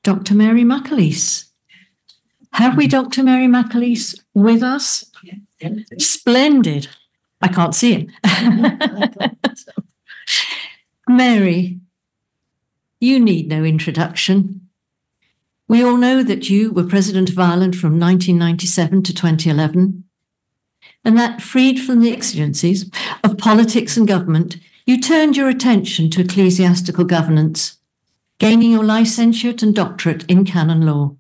Dr. Mary McAleese. Have we Dr. Mary McAleese with us? Yeah. Splendid. I can't see him. Mary, you need no introduction. We all know that you were President of Ireland from 1997 to 2011, and that, freed from the exigencies of politics and government, you turned your attention to ecclesiastical governance, gaining your licentiate and doctorate in canon law.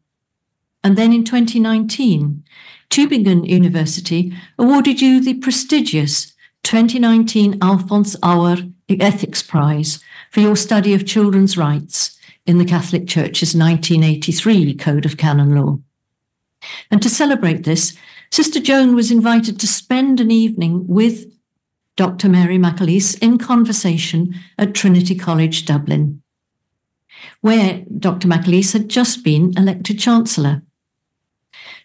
And then in 2019, Tübingen University awarded you the prestigious 2019 Alphonse Auer Ethics Prize for your study of children's rights in the Catholic Church's 1983 Code of Canon Law. And to celebrate this, Sister Joan was invited to spend an evening with Dr. Mary McAleese in conversation at Trinity College, Dublin, where Dr. McAleese had just been elected Chancellor.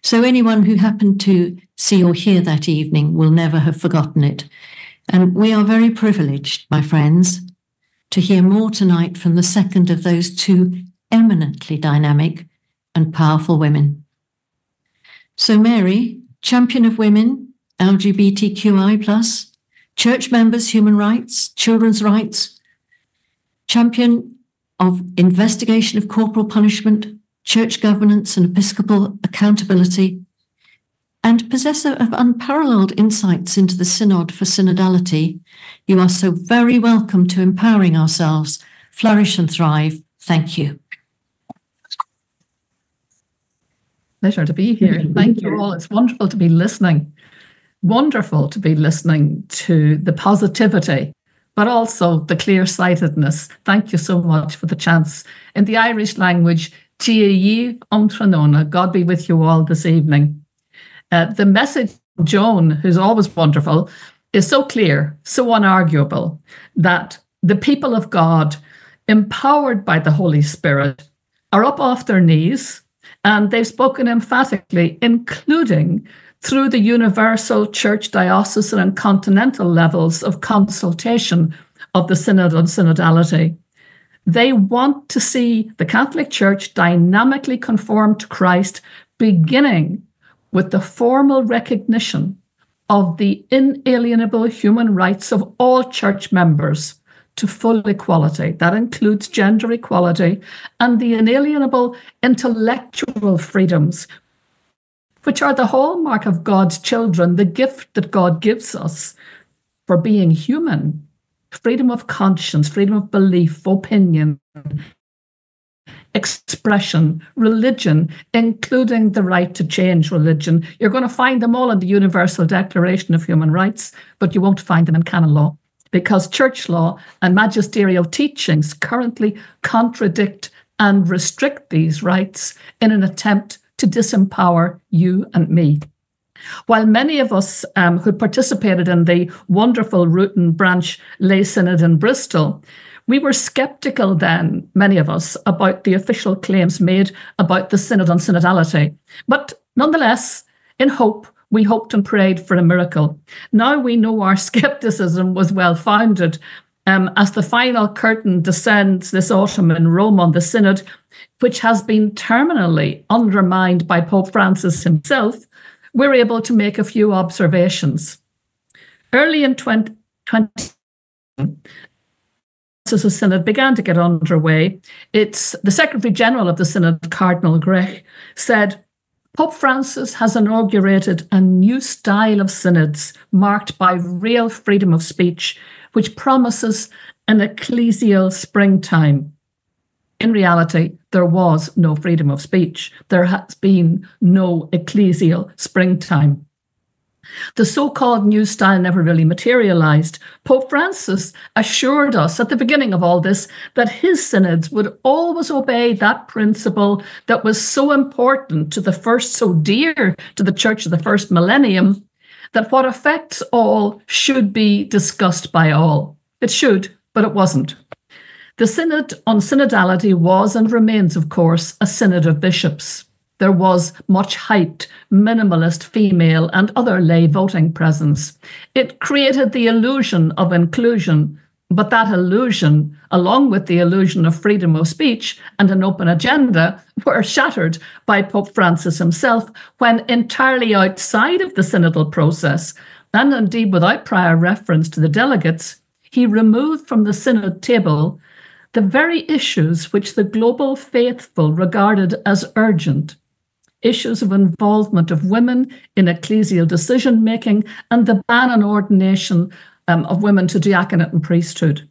So anyone who happened to see or hear that evening will never have forgotten it. And we are very privileged, my friends, to hear more tonight from the second of those two eminently dynamic and powerful women. So Mary, champion of women, LGBTQI+, church members' human rights, children's rights, champion of investigation of corporal punishment, church governance and episcopal accountability, and possessor of unparalleled insights into the Synod for Synodality, you are so very welcome to Empowering Ourselves, Flourish and Thrive. Thank you. Pleasure to be here. Thank you all. It's wonderful to be listening. Wonderful to be listening to the positivity, but also the clear-sightedness. Thank you so much for the chance. In the Irish language, God be with you all this evening. The message of Joan, who's always wonderful, is so clear, so unarguable, that the people of God, empowered by the Holy Spirit, are up off their knees, and they've spoken emphatically, including through the universal church, diocesan, and continental levels of consultation of the Synod on Synodality. They want to see the Catholic Church dynamically conform to Christ, beginning with the formal recognition of the inalienable human rights of all church members to full equality. That includes gender equality and the inalienable intellectual freedoms, which are the hallmark of God's children, the gift that God gives us for being human. Freedom of conscience, freedom of belief, opinion, expression, religion, including the right to change religion. You're going to find them all in the Universal Declaration of Human Rights, but you won't find them in canon law, because church law and magisterial teachings currently contradict and restrict these rights in an attempt to disempower you and me. While many of us who participated in the wonderful Root and Branch Lay Synod in Bristol, we were sceptical then, many of us, about the official claims made about the Synod on Synodality. But nonetheless, in hope, we hoped and prayed for a miracle. Now we know our scepticism was well-founded. As the final curtain descends this autumn in Rome on the Synod, which has been terminally undermined by Pope Francis himself, we're able to make a few observations. Early in 2020, the Synod began to get underway. It's the Secretary General of the Synod, Cardinal Grech, said, Pope Francis has inaugurated a new style of synods marked by real freedom of speech, which promises an ecclesial springtime. In reality, there was no freedom of speech. There has been no ecclesial springtime. The so-called new style never really materialized. Pope Francis assured us at the beginning of all this that his synods would always obey that principle that was so important to the first, so dear to the Church of the first millennium, that what affects all should be discussed by all. It should, but it wasn't. The Synod on Synodality was and remains, of course, a synod of bishops. There was much hyped, minimalist female and other lay voting presence. It created the illusion of inclusion, But that illusion, along with the illusion of freedom of speech and an open agenda, were shattered by Pope Francis himself when, entirely outside of the synodal process, and indeed without prior reference to the delegates, he removed from the synod table the very issues which the global faithful regarded as urgent: issues of involvement of women in ecclesial decision-making and the ban on ordination of women to diaconate and priesthood.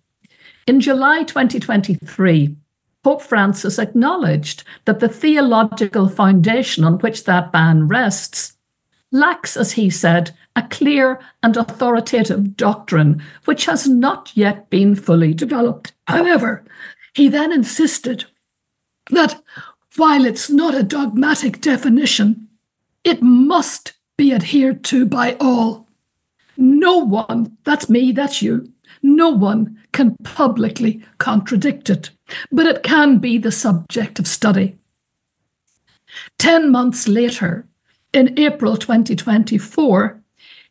In July 2023, Pope Francis acknowledged that the theological foundation on which that ban rests lacks, as he said, a clear and authoritative doctrine, which has not yet been fully developed. However, he then insisted that while it's not a dogmatic definition, it must be adhered to by all. No one, that's me, that's you, no one can publicly contradict it, but it can be the subject of study. 10 months later, in April 2024,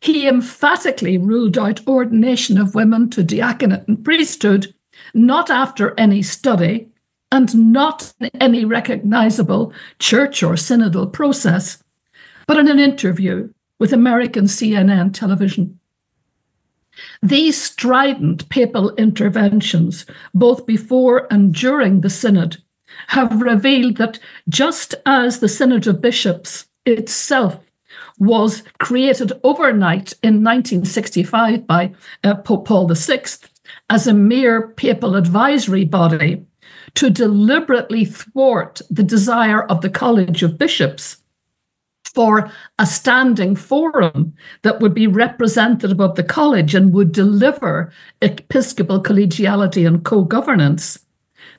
he emphatically ruled out ordination of women to diaconate and priesthood, not after any study and not in any recognizable church or synodal process, but in an interview with American CNN television. These strident papal interventions, both before and during the synod, have revealed that just as the Synod of Bishops itself was created overnight in 1965 by Pope Paul VI as a mere papal advisory body to deliberately thwart the desire of the College of Bishops for a standing forum that would be representative of the college and would deliver episcopal collegiality and co-governance,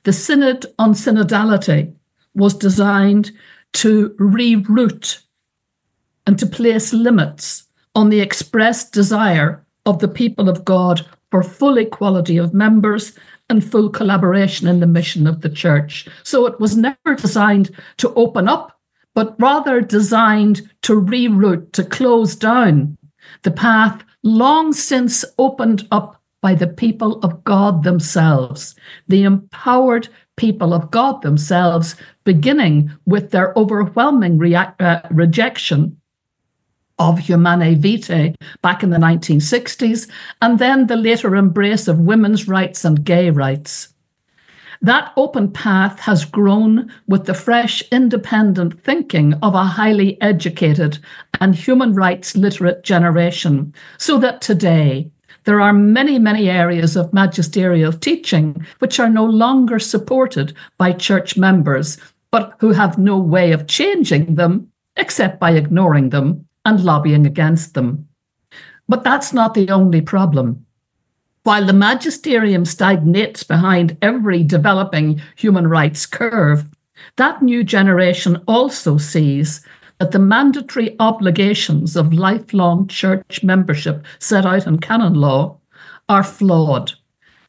the Synod on Synodality was designed to reroute and to place limits on the expressed desire of the people of God for full equality of members and full collaboration in the mission of the church. So it was never designed to open up, but rather designed to reroute, to close down the path long since opened up by the people of God themselves, the empowered people of God themselves, beginning with their overwhelming rejection of Humanae Vitae back in the 1960s, and then the later embrace of women's rights and gay rights. That open path has grown with the fresh, independent thinking of a highly educated and human rights literate generation, so that today there are many, many areas of magisterial teaching which are no longer supported by church members, but who have no way of changing them except by ignoring them and lobbying against them. But that's not the only problem. While the magisterium stagnates behind every developing human rights curve, that new generation also sees that the mandatory obligations of lifelong church membership set out in canon law are flawed.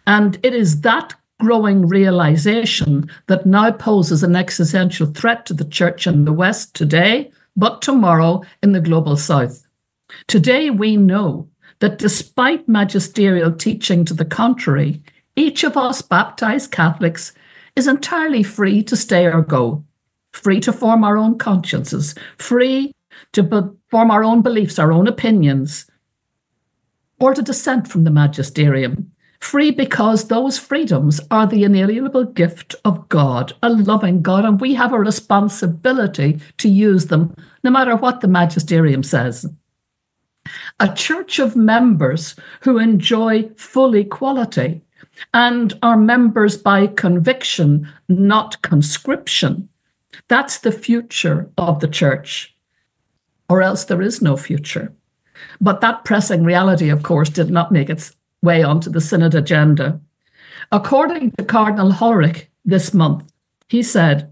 And it is that growing realization that now poses an existential threat to the church in the West today, but tomorrow in the global South. Today we know that despite magisterial teaching to the contrary, each of us baptized Catholics is entirely free to stay or go, free to form our own consciences, free to form our own beliefs, our own opinions, or to dissent from the magisterium, free because those freedoms are the inalienable gift of God, a loving God, and we have a responsibility to use them no matter what the magisterium says. A church of members who enjoy full equality and are members by conviction, not conscription. That's the future of the church, or else there is no future. But that pressing reality, of course, did not make its way onto the Synod agenda. According to Cardinal Ulrich this month, he said,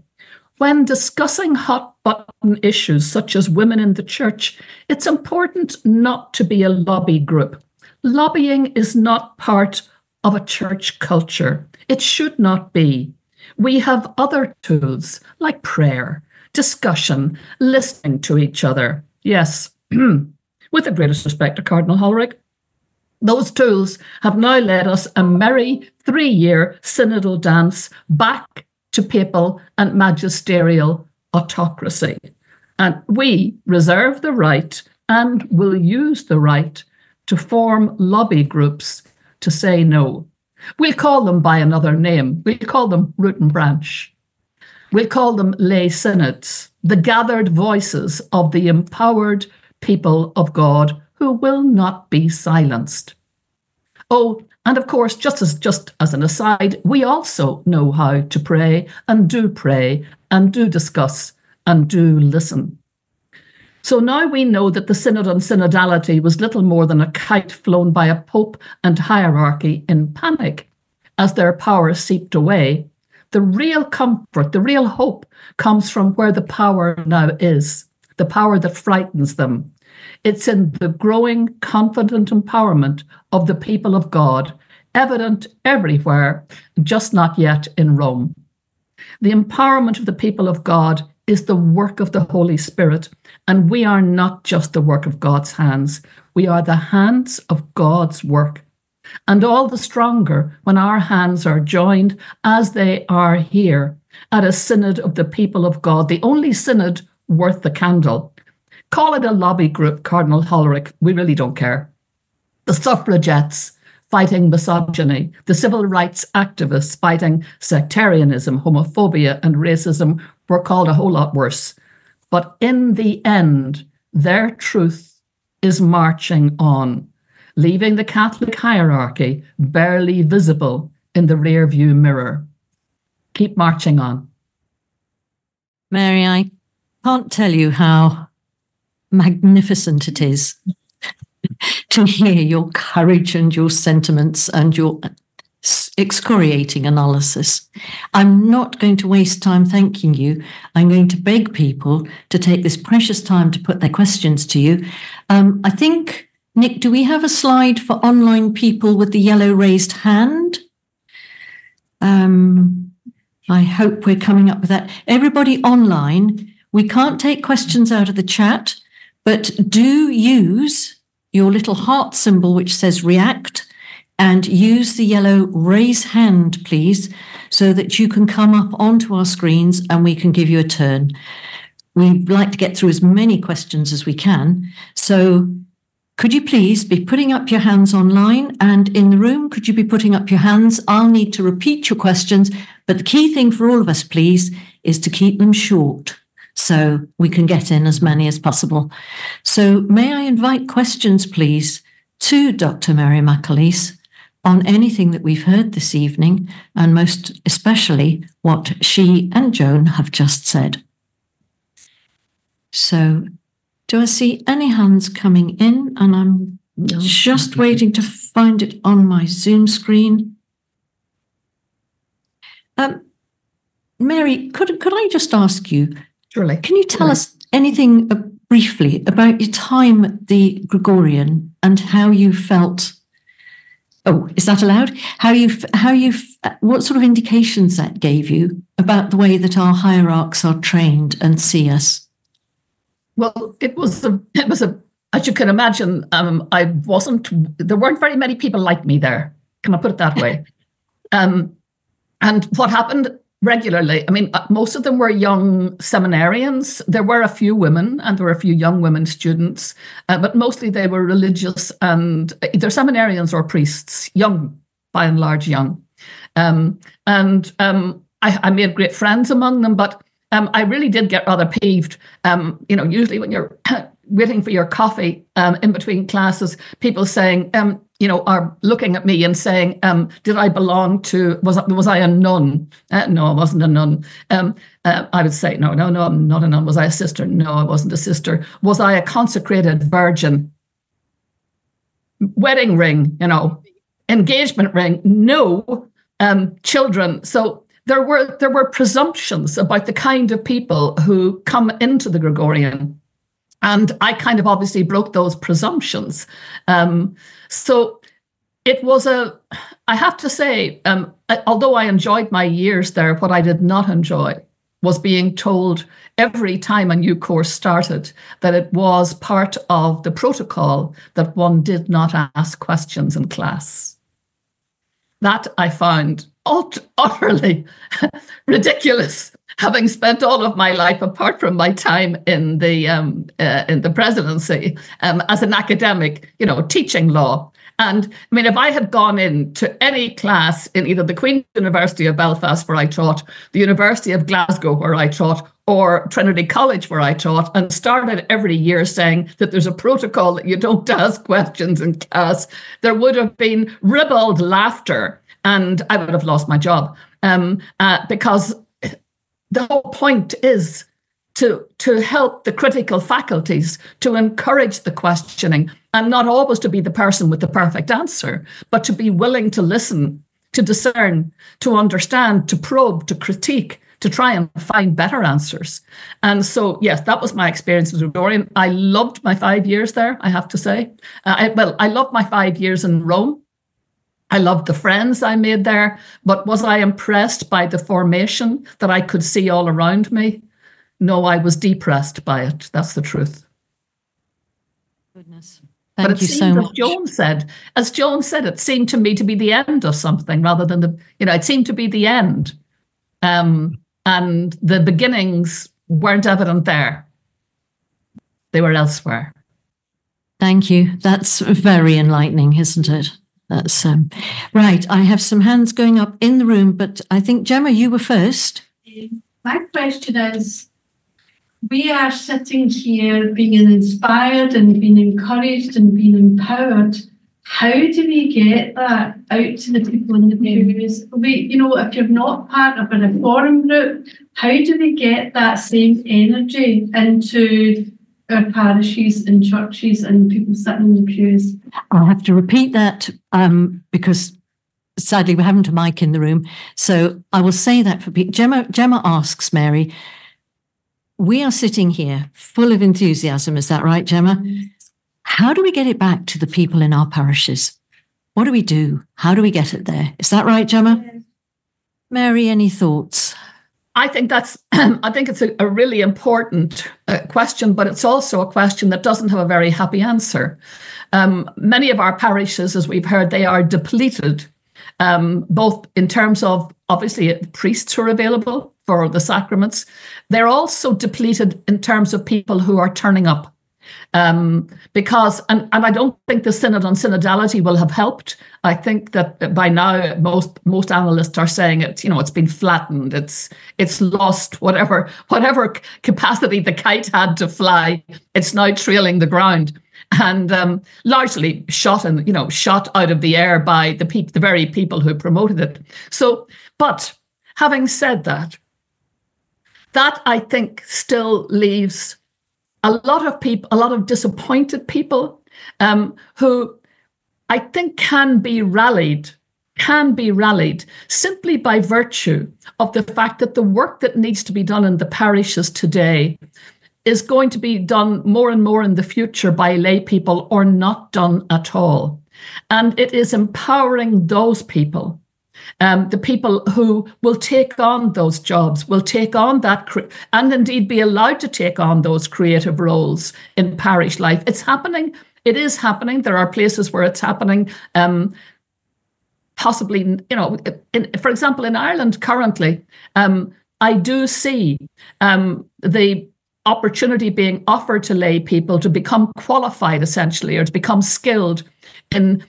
when discussing hot-button issues such as women in the church, it's important not to be a lobby group. Lobbying is not part of a church culture. It should not be. We have other tools like prayer, discussion, listening to each other. Yes, with the greatest respect to Cardinal Ulrich, Those tools have now led us a merry 3-year synodal dance back to papal and magisterial autocracy. And we reserve the right and will use the right to form lobby groups to say no. We'll call them by another name. We'll call them root and branch. We'll call them lay synods, the gathered voices of the empowered people of God who will not be silenced. Oh, and of course, just as an aside, we also know how to pray and do discuss and do listen. So now we know that the Synod on Synodality was little more than a kite flown by a pope and hierarchy in panic as their power seeped away. The real comfort, the real hope comes from where the power now is, the power that frightens them. It's in the growing, confident empowerment of the people of God, evident everywhere, just not yet in Rome. The empowerment of the people of God is the work of the Holy Spirit, and we are not just the work of God's hands. We are the hands of God's work. And all the stronger when our hands are joined, as they are here, at a synod of the people of God, the only synod worth the candle. Call it a lobby group, Cardinal Hollerich, we really don't care. The suffragettes fighting misogyny, the civil rights activists fighting sectarianism, homophobia, and racism were called a whole lot worse. But in the end, their truth is marching on, leaving the Catholic hierarchy barely visible in the rearview mirror. Keep marching on. Mary, I can't tell you how magnificent it is to hear your courage and your sentiments and your excoriating analysis. I'm not going to waste time thanking you. I'm going to beg people to take this precious time to put their questions to you. I think, Nick, do we have a slide for online people with the yellow raised hand? I hope we're coming up with that. Everybody online, we can't take questions out of the chat, but do use your little heart symbol which says react, and use the yellow raise hand, please, so that you can come up onto our screens and we can give you a turn. We'd like to get through as many questions as we can. So could you please be putting up your hands online, and in the room, could you be putting up your hands? I'll need to repeat your questions, but the key thing for all of us, please, is to keep them short so we can get in as many as possible. So may I invite questions, please, to Dr. Mary McAleese on anything that we've heard this evening, and most especially what she and Joan have just said. So do I see any hands coming in? And I'm just waiting to find it on my Zoom screen. Mary, could I just ask you, Surely. Can you tell us anything briefly about your time at the Gregorian and how you felt? Oh, is that allowed? What sort of indications that gave you about the way that our hierarchs are trained and see us? Well, it was as you can imagine, there weren't very many people like me there. Can I put it that way? And what happened regularly, I mean, most of them were young seminarians. There were a few women and there were a few young women students, but mostly they were religious and either seminarians or priests, young, by and large young. I made great friends among them, but I really did get rather peeved. Usually when you're waiting for your coffee in between classes, people saying, are looking at me and saying, did I belong to, was I a nun? No, I wasn't a nun. I would say, no, I'm not a nun. Was I a sister? No, I wasn't a sister. Was I a consecrated virgin? Wedding ring, engagement ring? No. Children. So there were presumptions about the kind of people who come into the Gregorian. And I kind of obviously broke those presumptions. So it was I have to say, although I enjoyed my years there, what I did not enjoy was being told every time a new course started that it was part of the protocol that one did not ask questions in class. That I found utterly ridiculous, having spent all of my life, apart from my time in the presidency, as an academic, teaching law. And I mean, if I had gone into any class in either the Queen's University of Belfast, where I taught, the University of Glasgow, where I taught, or Trinity College, where I taught, and started every year saying that there's a protocol that you don't ask questions in class, there would have been ribald laughter, and I would have lost my job. Because the whole point is to help the critical faculties, to encourage the questioning, and not always to be the person with the perfect answer, but to be willing to listen, to discern, to understand, to probe, to critique, to try and find better answers. And so, yes, that was my experience as a Dorian. I loved my 5 years there, I have to say. I loved my 5 years in Rome. I loved the friends I made there, but was I impressed by the formation that I could see all around me? No, I was depressed by it. That's the truth. Goodness. Thank you so much. As Joan said, it seemed to me to be the end of something rather than it seemed to be the end. And the beginnings weren't evident there. They were elsewhere. Thank you. That's very enlightening, isn't it? That's right. I have some hands going up in the room, but I think, Gemma, you were first. My question is, we are sitting here being inspired and being encouraged and being empowered. How do we get that out to the people in the pews? If you're not part of a reform group, how do we get that same energy into our parishes and churches and people sitting in the pews? I'll have to repeat that because sadly we haven't a mic in the room. So I will say that for people. Gemma asks, Mary, we are sitting here full of enthusiasm. Is that right, Gemma? How do we get it back to the people in our parishes? What do we do? How do we get it there? Is that right, Gemma? Yes. Mary, any thoughts? I think it's a really important question, but it's also a question that doesn't have a very happy answer. Many of our parishes, as we've heard, they are depleted, both in terms of, obviously, priests who are available for the sacraments. They're also depleted in terms of people who are turning up. Because I don't think the Synod on Synodality will have helped. I think that by now most analysts are saying it's been flattened. It's lost whatever capacity the kite had to fly. It's now trailing the ground, and largely shot out of the air by the very people who promoted it. So, but having said that I think still leaves a lot of disappointed people who I think can be rallied simply by virtue of the fact that the work that needs to be done in the parishes today is going to be done more and more in the future by lay people or not done at all. And it is empowering those people, the people who will take on those jobs, will take on that, and indeed be allowed to take on those creative roles in parish life. It's happening. It is happening. There are places where it's happening. Possibly, for example, in Ireland currently, I do see the opportunity being offered to lay people to become qualified, essentially, or to become skilled in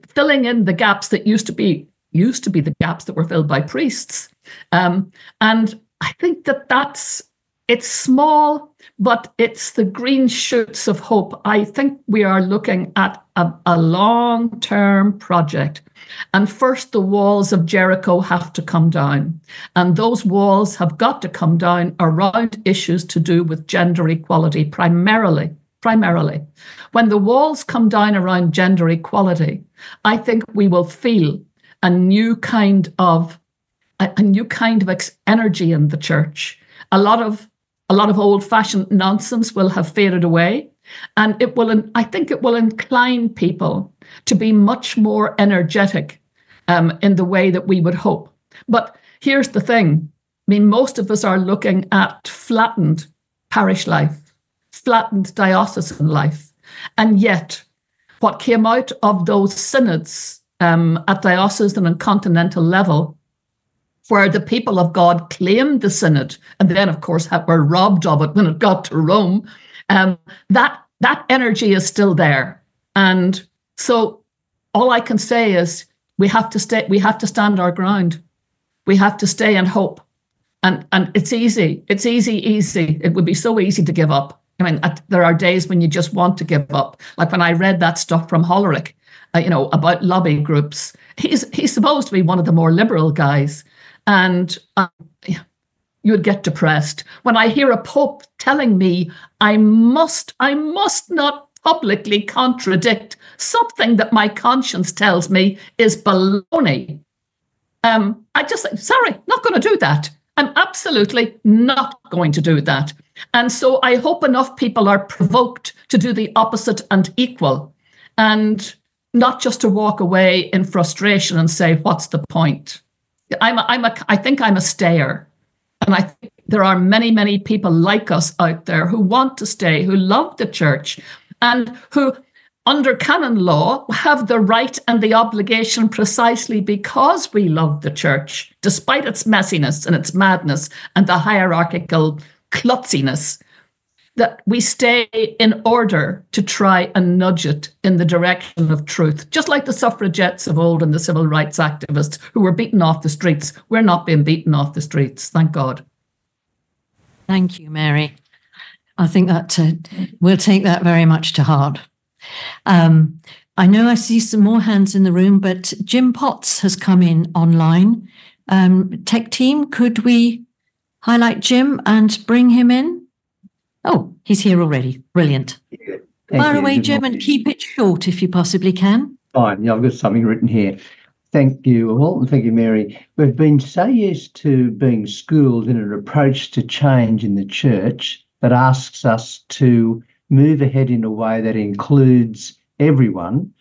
filling in the gaps that used to be the gaps that were filled by priests. And I think it's small, but it's the green shoots of hope. I think we are looking at a long-term project. And first, the walls of Jericho have to come down. And those walls have got to come down around issues to do with gender equality, primarily. When the walls come down around gender equality, I think we will feel a new kind of energy in the church. A lot of old-fashioned nonsense will have faded away, and I think it will incline people to be much more energetic in the way that we would hope. But here's the thing: mean, most of us are looking at flattened parish life, flattened diocesan life. And yet, what came out of those synods at diocesan and continental level, where the people of God claimed the synod, and then, of course, were robbed of it when it got to Rome, that energy is still there. And so all I can say is we have to stand our ground. We have to stay in hope. And it's easy. It's easy. It would be so easy to give up. I mean, there are days when you just want to give up. Like when I read that stuff from Hollerich, about lobby groups. He's supposed to be one of the more liberal guys. And you'd get depressed. When I hear a pope telling me I must not publicly contradict something that my conscience tells me is baloney, I just say, sorry, not going to do that. I'm absolutely not going to do that. And so I hope enough people are provoked to do the opposite and equal, and not just to walk away in frustration and say, what's the point? I think I'm a stayer. And I think there are many, many people like us out there who want to stay, who love the church, and who, under canon law, have the right and the obligation precisely because we love the church, despite its messiness and its madness and the hierarchical klutziness, that we stay in order to try and nudge it in the direction of truth. Just like the suffragettes of old and the civil rights activists who were beaten off the streets. We're not being beaten off the streets, thank God. Thank you, Mary. I think that we'll take that very much to heart. I know I see some more hands in the room, but Jim Potts has come in online. Tech team, could we highlight Jim and bring him in? Oh, he's here already. Brilliant. Yeah, fire away, Jim, and keep it short if you possibly can. Fine. Yeah, I've got something written here. Thank you all, and thank you, Mary. We've been so used to being schooled in an approach to change in the church that asks us to move ahead in a way that includes everyone,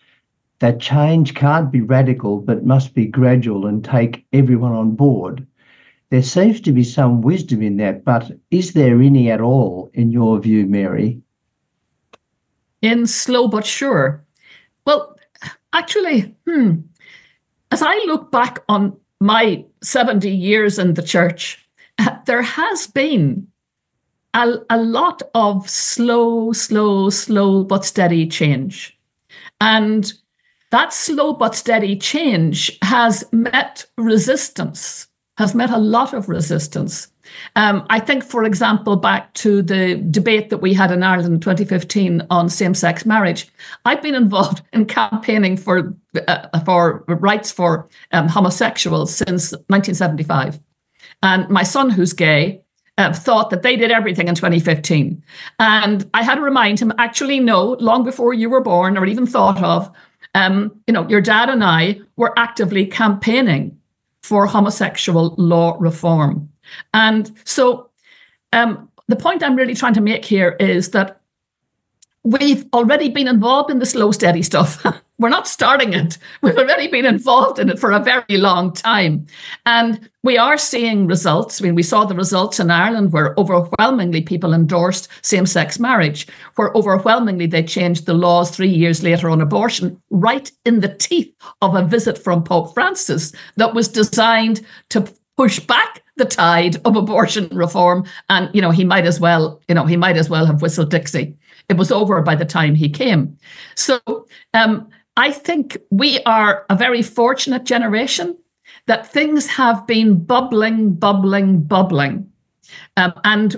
that change can't be radical but must be gradual and take everyone on board. There seems to be some wisdom in that, but is there any at all, in your view, Mary? In slow but sure. Well, actually, as I look back on my 70 years in the church, there has been a lot of slow but steady change. And that slow but steady change has met resistance, has met a lot of resistance. I think, for example, back to the debate that we had in Ireland in 2015 on same-sex marriage. I've been involved in campaigning for rights for homosexuals since 1975. And my son, who's gay, thought that they did everything in 2015. And I had to remind him, actually, no, long before you were born or even thought of, your dad and I were actively campaigning for homosexual law reform. And so the point I'm really trying to make here is that we've already been involved in the slow, steady stuff. We're not starting it. We've already been involved in it for a very long time. And we are seeing results. I mean, we saw the results in Ireland where overwhelmingly people endorsed same-sex marriage, where overwhelmingly they changed the laws 3 years later on abortion, right in the teeth of a visit from Pope Francis that was designed to push back the tide of abortion reform. And, he might as well have whistled Dixie. It was over by the time he came. So I think we are a very fortunate generation that things have been bubbling. And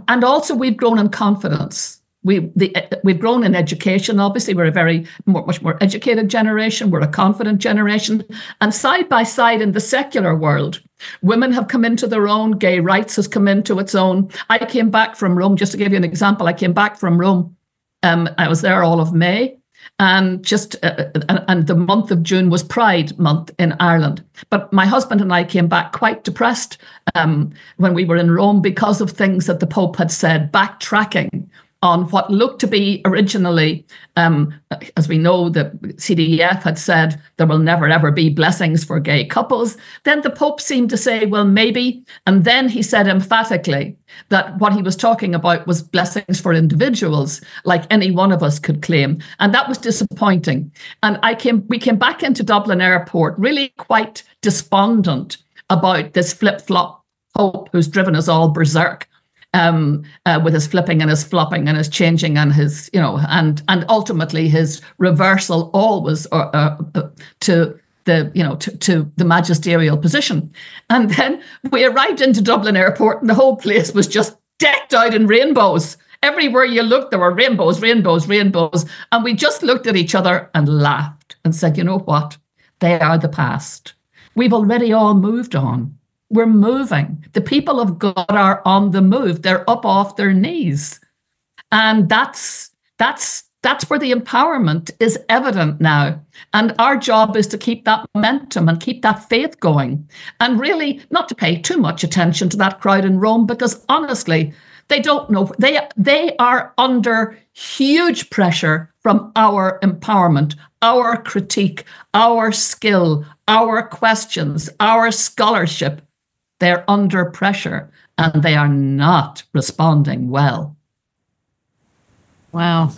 also we've grown in confidence. We've grown in education. Obviously, we're a much more educated generation. We're a confident generation. And side by side in the secular world, women have come into their own. Gay rights has come into its own. I came back from Rome, just to give you an example. I came back from Rome. I was there all of May. And and the month of June was Pride Month in Ireland. But my husband and I came back quite depressed when we were in Rome because of things that the Pope had said, backtracking on what looked to be originally, as we know, the CDF had said there will never ever be blessings for gay couples. Then the Pope seemed to say, well, maybe. And then he said emphatically that what he was talking about was blessings for individuals, like any one of us could claim. And that was disappointing. And we came back into Dublin Airport really quite despondent about this flip-flop Pope who's driven us all berserk. With his flipping and his flopping and his changing and his, and ultimately his reversal always to the magisterial position. And then we arrived into Dublin Airport and the whole place was just decked out in rainbows. Everywhere you looked, there were rainbows, rainbows, rainbows. And we just looked at each other and laughed and said, you know what? They are the past. We've already all moved on. We're moving. The people of God are on the move. They're up off their knees. And that's where the empowerment is evident now. And our job is to keep that momentum and keep that faith going. And really not to pay too much attention to that crowd in Rome, because honestly, they don't know. They are under huge pressure from our empowerment, our critique, our skill, our questions, our scholarship. They're under pressure and they are not responding well. Wow.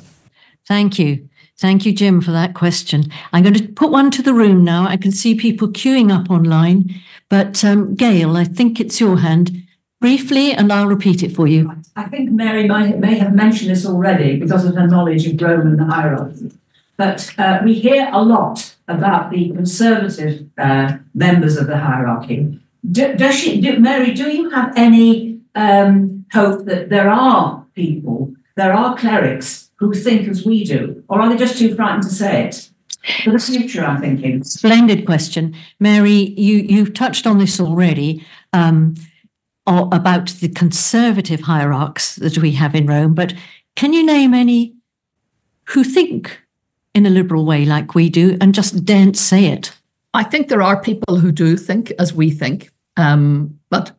Thank you. Thank you, Jim, for that question. I'm going to put one to the room now. I can see people queuing up online. But Gail, I think it's your hand. Briefly, and I'll repeat it for you. I think Mary may have mentioned this already because of her knowledge of Rome and the hierarchy. But we hear a lot about the conservative members of the hierarchy. Mary, do you have any hope that there are people, there are clerics who think as we do, or are they just too frightened to say it? For the future, I'm thinking. Splendid question. Mary, you've touched on this already, about the conservative hierarchs that we have in Rome, but can you name any who think in a liberal way like we do and just daren't say it? I think there are people who do think as we think, but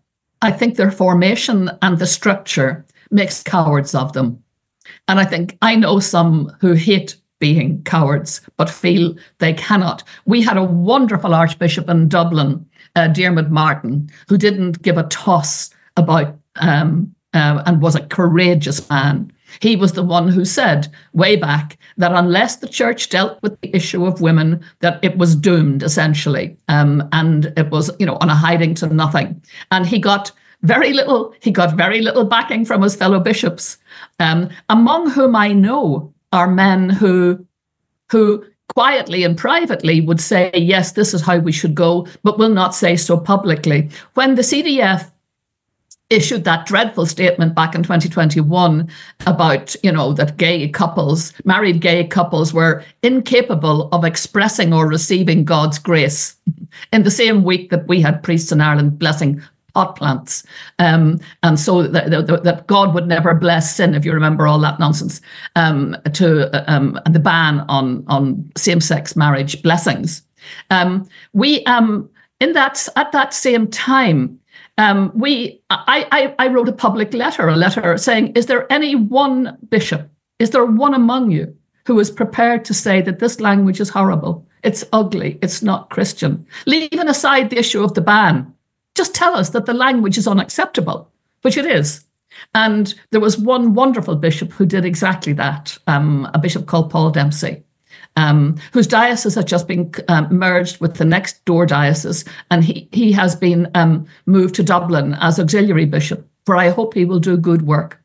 I think their formation and the structure makes cowards of them. And I think I know some who hate being cowards, but feel they cannot. We had a wonderful Archbishop in Dublin, Diarmuid Martin, who didn't give a toss about and was a courageous man. He was the one who said way back that unless the church dealt with the issue of women, that it was doomed, essentially. And it was, on a hiding to nothing. And he got very little backing from his fellow bishops, among whom I know are men who quietly and privately would say, yes, this is how we should go, but will not say so publicly. When the CDF issued that dreadful statement back in 2021 about, that married gay couples were incapable of expressing or receiving God's grace, in the same week that we had priests in Ireland blessing pot plants, and so that God would never bless sin, if you remember all that nonsense, and the ban on same-sex marriage blessings. At that same time, I wrote a public letter saying, is there any one bishop, is there one among you who is prepared to say that this language is horrible, it's ugly, it's not Christian? Leaving aside the issue of the ban, just tell us that the language is unacceptable, which it is. And there was one wonderful bishop who did exactly that, a bishop called Paul Dempsey, whose diocese had just been merged with the next door diocese, and he has been moved to Dublin as auxiliary bishop, where I hope he will do good work.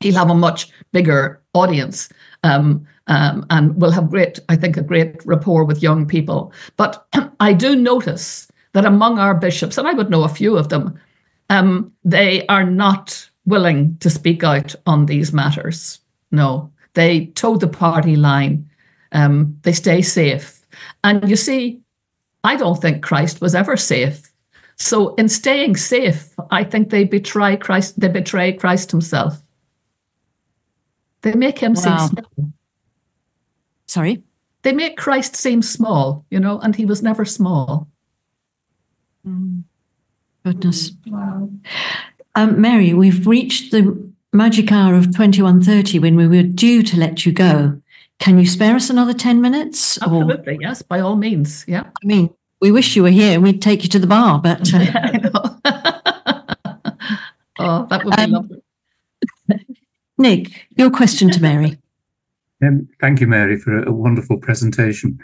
He'll have a much bigger audience and will have a great rapport with young people. But I do notice that among our bishops, and I would know a few of them, they are not willing to speak out on these matters. No, they toe the party line. They stay safe. And you see, I don't think Christ was ever safe. So in staying safe, I think they betray Christ. They betray Christ himself. They make him seem small. Sorry? They make Christ seem small, and he was never small. Goodness. Wow. Mary, we've reached the magic hour of 21:30 when we were due to let you go. Can you spare us another 10 minutes? Absolutely, yes, by all means. Yeah. I mean, we wish you were here and we'd take you to the bar, but... Oh, that would be lovely. Nick, your question to Mary. Thank you, Mary, for a wonderful presentation.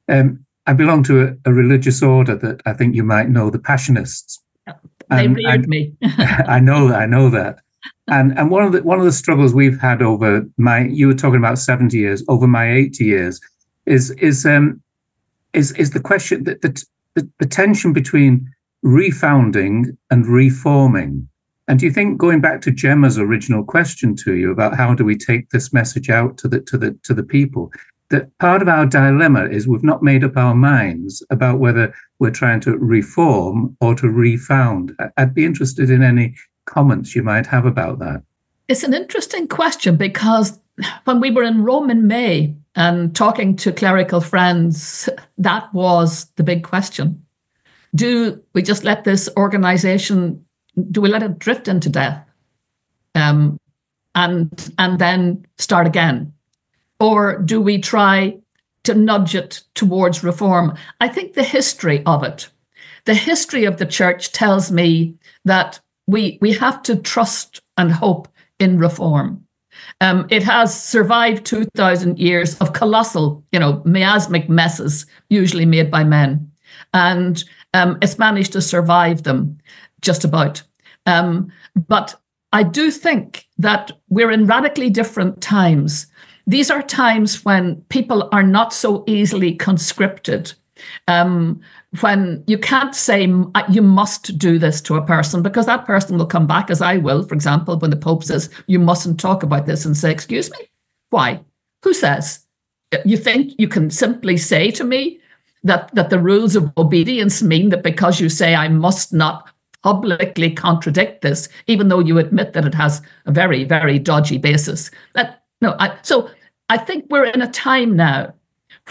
I belong to a religious order that I think you might know, the Passionists. They reared me. I know that. And one of the struggles we've had over you were talking about 70 years, over my 80 years, is the question that the tension between refounding and reforming. And do you think, going back to Gemma's original question to you about how do we take this message out to the people, that part of our dilemma is we've not made up our minds about whether we're trying to reform or to refound? I'd be interested in any comments you might have about that. It's an interesting question, because when we were in Rome in May and talking to clerical friends, that was the big question. Do we just let this organization, do we let it drift into death and then start again? Or do we try to nudge it towards reform? I think the history of it, the history of the church tells me that we have to trust and hope in reform. It has survived 2,000 years of colossal, miasmic messes, usually made by men. And it's managed to survive them just about. But I do think that we're in radically different times. These are times when people are not so easily conscripted, when you can't say you must do this to a person, because that person will come back, as I will, for example, when the Pope says you mustn't talk about this, and say, excuse me, why? Who says? You think you can simply say to me that the rules of obedience mean that because you say I must not publicly contradict this, even though you admit that it has a very, very dodgy basis? So I think we're in a time now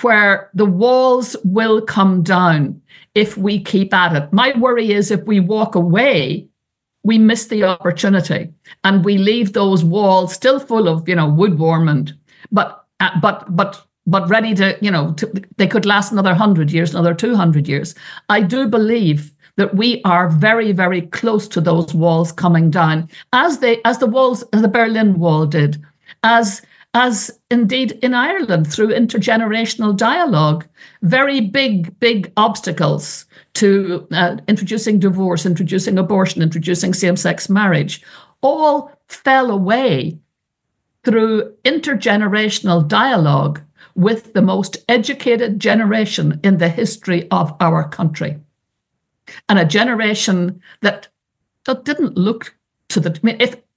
where the walls will come down if we keep at it. My worry is if we walk away, we miss the opportunity and we leave those walls still full of, wood warmed, but ready to, they could last another 100 years, another 200 years. I do believe that we are very, very close to those walls coming down, as the Berlin Wall did, as indeed in Ireland through intergenerational dialogue, very big obstacles to introducing divorce, introducing abortion, introducing same-sex marriage, all fell away through intergenerational dialogue with the most educated generation in the history of our country. And a generation that didn't look to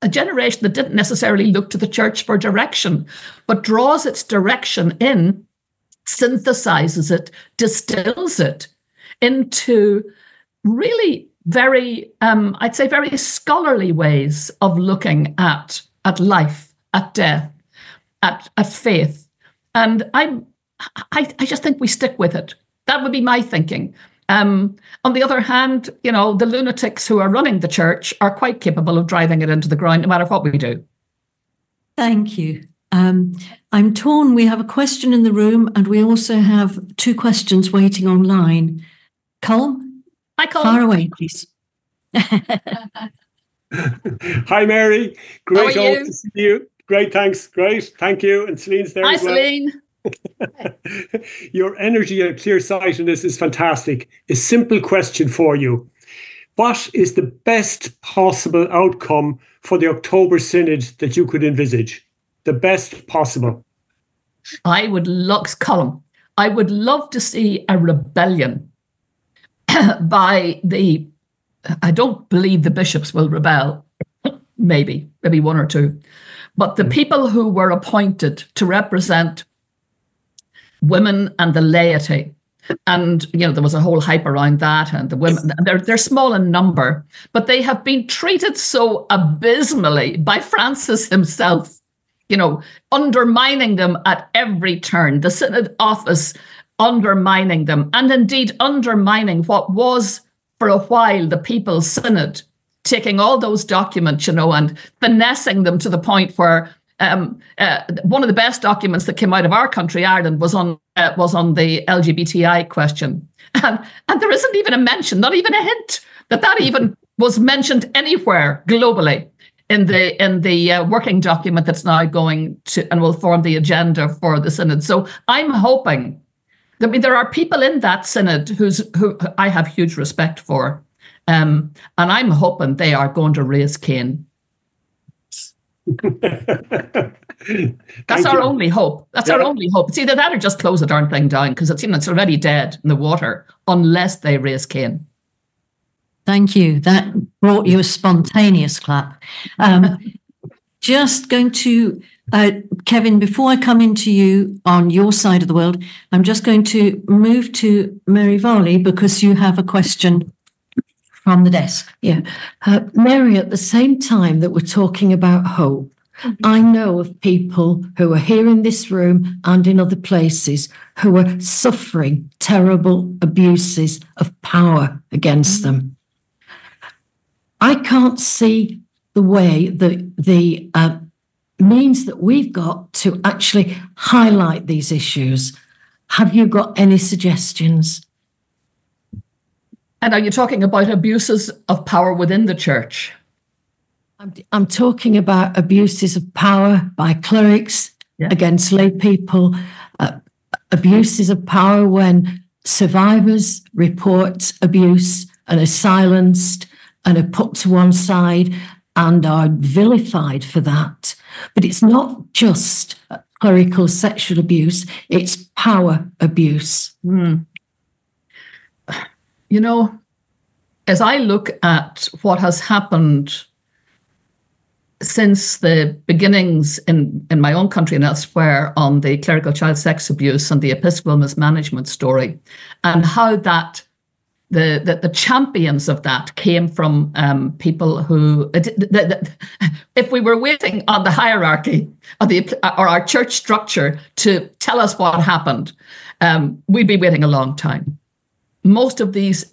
a generation that didn't necessarily look to the church for direction, but draws its direction in, synthesizes it, distills it into really very, I'd say, very scholarly ways of looking at life, at death, at faith. And I just think we stick with it. That would be my thinking. On the other hand, the lunatics who are running the church are quite capable of driving it into the ground, no matter what we do. Thank you. I'm torn. We have a question in the room, and we also have 2 questions waiting online. Colm? Hi, Colm. Far away, please. Hi, Mary. Great to see you. Great, thanks. Great. Thank you. And Celine's there as well. Hi, Celine. Your energy and clear-sightedness is fantastic. A simple question for you. What is the best possible outcome for the October Synod that you could envisage? The best possible. I would love to see a rebellion by I don't believe the bishops will rebel, maybe 1 or 2, but the people who were appointed to represent women and the laity. And, there was a whole hype around that, and the women, they're small in number, but they have been treated so abysmally by Francis himself, undermining them at every turn, the Synod office undermining them, and indeed undermining what was for a while the People's Synod, taking all those documents, and finessing them to the point where one of the best documents that came out of our country, Ireland, was on the LGBTI question, and there isn't even a mention, not even a hint that even was mentioned anywhere globally in the working document that's now going to and will form the agenda for the synod. So I'm hoping. I mean, there are people in that synod who I have huge respect for, and I'm hoping they are going to raise Cain. That's our only hope. That's our only hope. It's either that or just close the darn thing down, because it's already dead in the water unless they raise Cain. Thank you. That brought you a spontaneous clap. Just going to, Kevin, before I come into you on your side of the world, I'm just going to move to Mary Varley because you have a question from the desk. Yeah. Mary, at the same time that we're talking about hope, I know of people who are here in this room and in other places who are suffering terrible abuses of power against them. I can't see the way the means that we've got to actually highlight these issues. Have you got any suggestions? And are you talking about abuses of power within the church? I'm talking about abuses of power by clerics against lay people, abuses of power when survivors report abuse and are silenced and are put to one side and are vilified for that. But it's not just clerical sexual abuse, it's power abuse. As I look at what has happened since the beginnings in my own country and elsewhere on the clerical child sex abuse and the episcopal mismanagement story, and how that the champions of that came from people who, if we were waiting on the hierarchy or our church structure to tell us what happened, we'd be waiting a long time. Most of these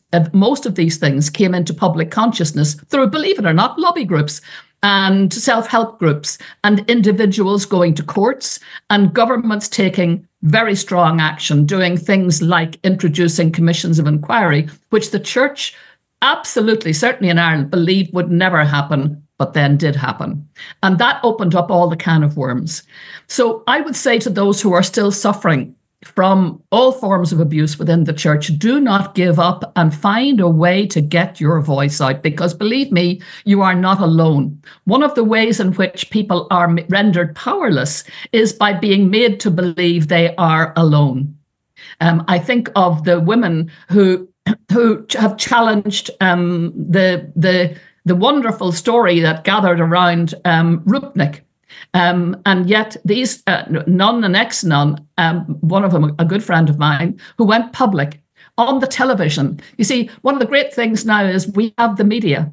things came into public consciousness through, believe it or not, lobby groups and self-help groups and individuals going to courts and governments taking very strong action, doing things like introducing commissions of inquiry, which the church absolutely, certainly in Ireland, believed would never happen, but then did happen. And that opened up all the can of worms. So I would say to those who are still suffering from all forms of abuse within the church, do not give up and find a way to get your voice out, because believe me, you are not alone. One of the ways in which people are rendered powerless is by being made to believe they are alone. I think of the women who have challenged the wonderful story that gathered around Rupnik. And yet these nun and ex-nun, one of them a good friend of mine, who went public on the television. You see, one of the great things now is we have the media.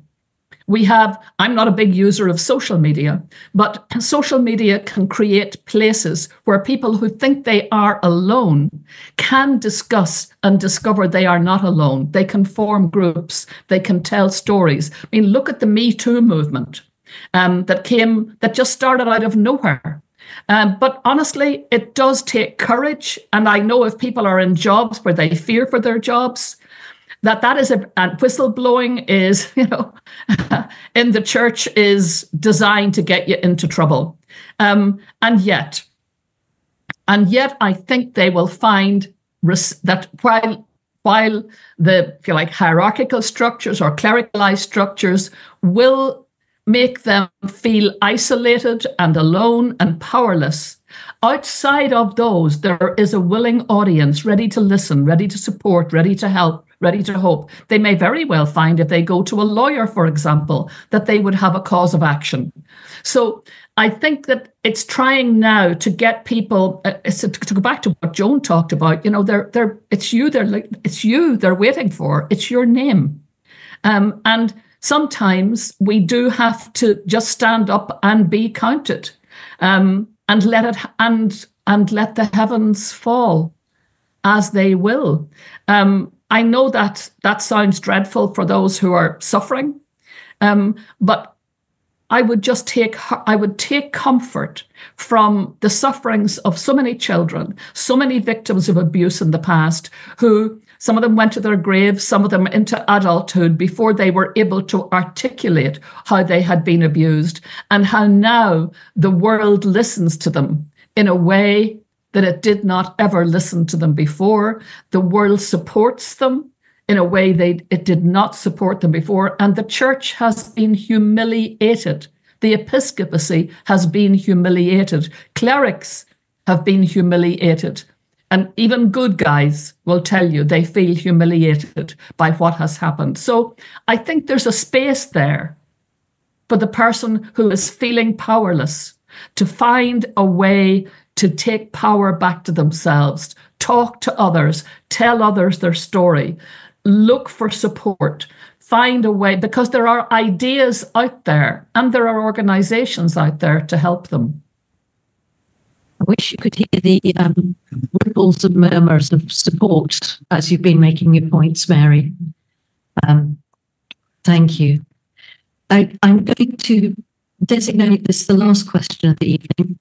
I'm not a big user of social media, but social media can create places where people who think they are alone can discuss and discover they are not alone. They can form groups, they can tell stories. I mean, look at the Me Too movement. That just started out of nowhere. But honestly, it does take courage. And I know if people are in jobs where they fear for their jobs, that is and whistleblowing is, in the church is designed to get you into trouble. And yet I think they will find that while the, if you like, hierarchical structures or clericalized structures will make them feel isolated and alone and powerless, outside of those, there is a willing audience ready to listen, ready to support, ready to help, ready to hope. They may very well find, if they go to a lawyer, for example, that they would have a cause of action. So I think that it's trying now to get people, to go back to what Joan talked about, it's you they're waiting for. It's your name. And sometimes we do have to just stand up and be counted, and let the heavens fall as they will. I know that sounds dreadful for those who are suffering, But I would take comfort from the sufferings of so many children, so many victims of abuse in the past, who some of them went to their graves, some of them into adulthood before they were able to articulate how they had been abused, and how now the world listens to them in a way that it did not ever listen to them before. The world supports them in a way it did not support them before. And the church has been humiliated. The episcopacy has been humiliated. Clerics have been humiliated. And even good guys will tell you they feel humiliated by what has happened. So I think there's a space there for the person who is feeling powerless to find a way to take power back to themselves, talk to others, tell others their story, look for support, find a way, because there are ideas out there and there are organizations out there to help them. I wish you could hear the ripples and murmurs of support as you've been making your points, Mary. Thank you. I'm going to designate this the last question of the evening.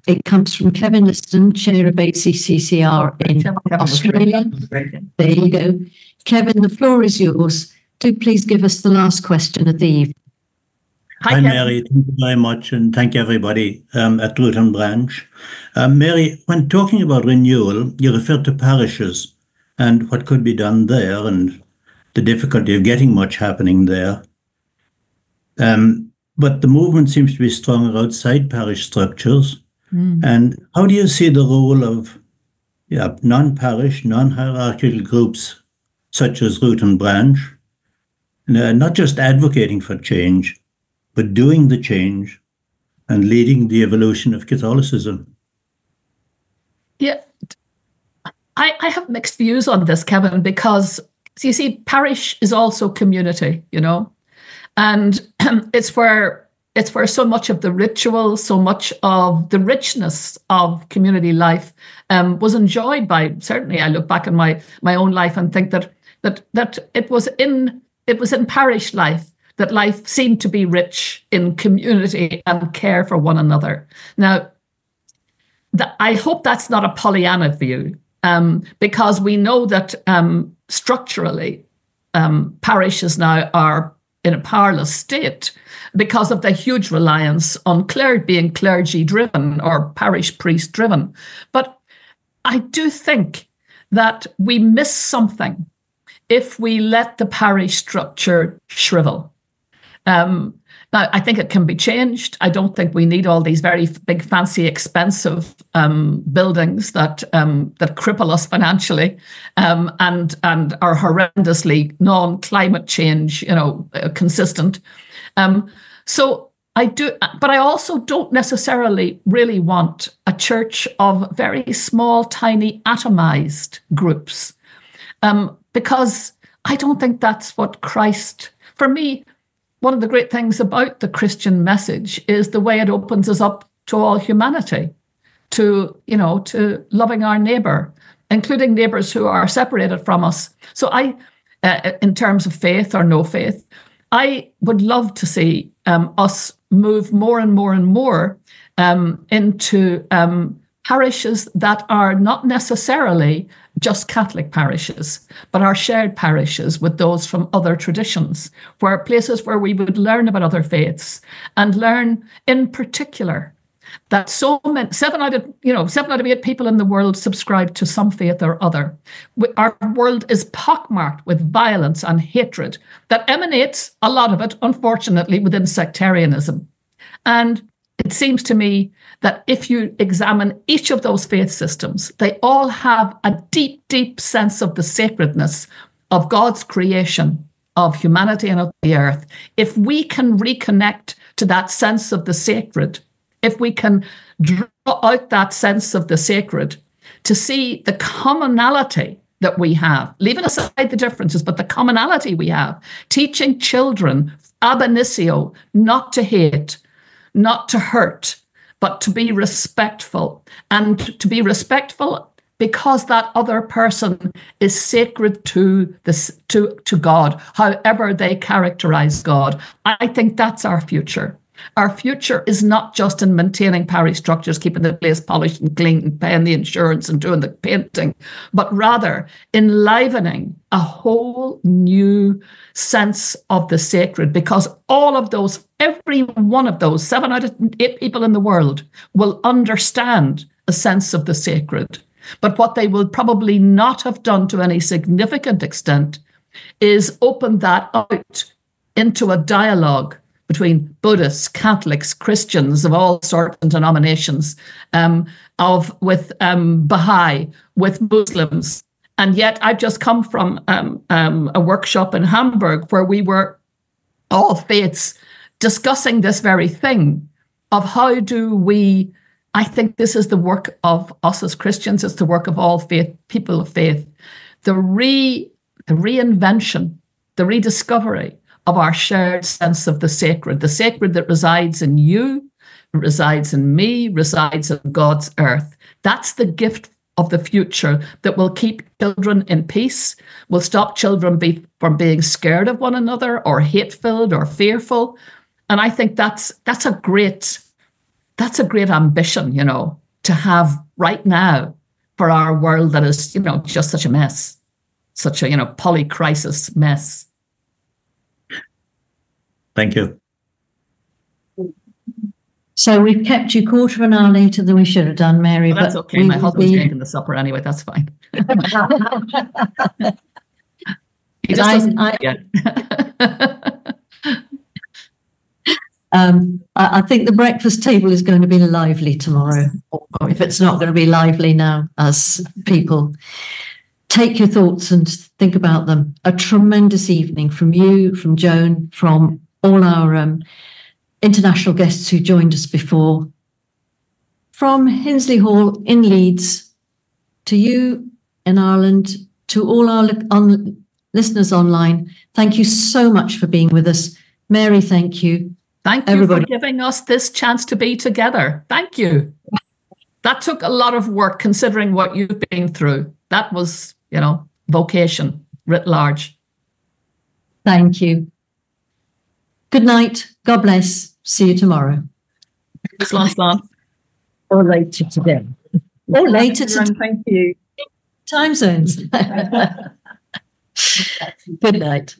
It comes from Kevin Liston, Chair of CSsR in Australia. There you go. Kevin, the floor is yours. Do please give us the last question of the evening. Hi, Mary. Thank you very much, and thank you, everybody at Root and Branch. Mary, when talking about renewal, you referred to parishes and what could be done there and the difficulty of getting much happening there. But the movement seems to be stronger outside parish structures. And how do you see the role of non-parish, non-hierarchical groups such as Root and Branch, not just advocating for change, but doing the change and leading the evolution of Catholicism? Yeah, I have mixed views on this, Kevin, because you see, parish is also community, and it's where so much of the ritual, so much of the richness of community life was enjoyed by. Certainly, I look back in my own life and think that it was in parish life that life seemed to be rich in community and care for one another. Now, I hope that's not a Pollyanna view, because we know that structurally parishes now are in a powerless state because of the huge reliance on being clergy-driven or parish priest-driven. But I do think that we miss something if we let the parish structure shrivel. Now, I think it can be changed. I don't think we need all these very big, fancy, expensive buildings that cripple us financially and are horrendously non-climate change, consistent. So I do, but I also don't necessarily really want a church of very small, tiny, atomized groups, because I don't think that's what Christ. For me, one of the great things about the Christian message is the way it opens us up to all humanity, to loving our neighbor, including neighbors who are separated from us. So in terms of faith or no faith, I would love to see us move more and more and more into parishes that are not necessarily just Catholic parishes, but are shared parishes with those from other traditions, places where we would learn about other faiths and learn in particular that so many, 7 out of 8 people in the world subscribe to some faith or other. Our world is pockmarked with violence and hatred that emanates, a lot of it, unfortunately, within sectarianism. And it seems to me that if you examine each of those faith systems, they all have a deep, deep sense of the sacredness of God's creation, of humanity and of the earth. If we can reconnect to that sense of the sacred, if we can draw out that sense of the sacred to see the commonality that we have, leaving aside the differences, but the commonality we have, teaching children ab initio not to hate, not to hurt, but to be respectful, and to be respectful because that other person is sacred to God, however they characterize God. I think that's our future. Our future is not just in maintaining parish structures, keeping the place polished and clean and paying the insurance and doing the painting, but rather enlivening a whole new sense of the sacred, because all of those, every one of those 7 out of 8 people in the world will understand a sense of the sacred. But what they will probably not have done to any significant extent is open that out into a dialogue between Buddhists, Catholics, Christians of all sorts and denominations, with Baha'i, with Muslims. And yet I've just come from a workshop in Hamburg where we were all faiths discussing this very thing of how do we, I think this is the work of us as Christians, it's the work of all faith, people of faith, the reinvention, the rediscovery of our shared sense of the sacred that resides in you, resides in me, resides in God's earth. That's the gift of the future that will keep children in peace, will stop children from being scared of one another or hate-filled or fearful. And I think that's a great ambition, to have right now for our world that is, just such a mess, such a, polycrisis mess. Thank you. So we've kept you 1/4 later than we should have done, Mary. Well, that's okay. My husband's making the supper anyway. That's fine. He just doesn't yet. I think the breakfast table is going to be lively tomorrow, or if it's not going to be lively now, as people take your thoughts and think about them. A tremendous evening from you, from Joan, from all our international guests who joined us before, from Hinsley Hall in Leeds, to you in Ireland, to all our listeners online. Thank you so much for being with us. Mary, thank you. Thank you for giving us this chance to be together. Thank you. That took a lot of work considering what you've been through. That was, vocation writ large. Thank you. Good night. God bless. See you tomorrow. Slán. Or later today. Or later today. Thank you. Time zones. Good night.